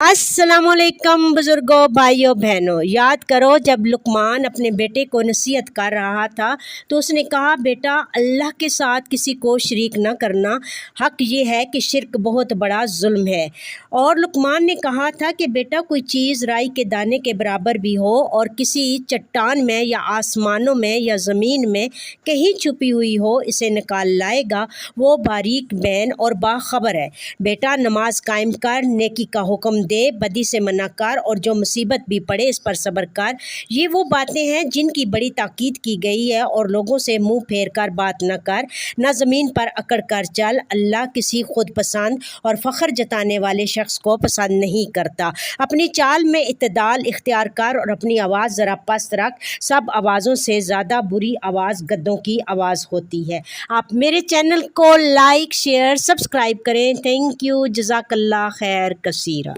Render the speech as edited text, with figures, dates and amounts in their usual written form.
अस्सलामुअलैकुम बुजुर्गों, भाइयों बहनों। याद करो जब लुकमान अपने बेटे को नसीहत कर रहा था तो उसने कहा, बेटा अल्लाह के साथ किसी को शरीक न करना। हक ये है कि शिर्क बहुत बड़ा जुल्म है। और लुकमान ने कहा था कि बेटा कोई चीज़ राई के दाने के बराबर भी हो और किसी चट्टान में या आसमानों में या ज़मीन में कहीं छुपी हुई हो, इसे निकाल लाएगा वो बारीक बैन और बाखबर है। बेटा नमाज कायम कर, नेकी का हुक्म दे, बदी से मना कर और जो मुसीबत भी पड़े इस पर सब्र कर। ये वो बातें हैं जिनकी बड़ी ताकीद की गई है। और लोगों से मुंह फेर कर बात न कर, न ज़मीन पर अकड़ कर चल। अल्लाह किसी खुद पसंद और फ़ख्र जताने वाले शख्स को पसंद नहीं करता। अपनी चाल में इत्तेदाल इख्तियार कर और अपनी आवाज़ ज़रा पस्त रख। सब आवाज़ों से ज़्यादा बुरी आवाज़ गद्दों की आवाज़ होती है। आप मेरे चैनल को लाइक, शेयर, सब्सक्राइब करें। Thank you. जज़ाकल्लाह खैर कसीरा।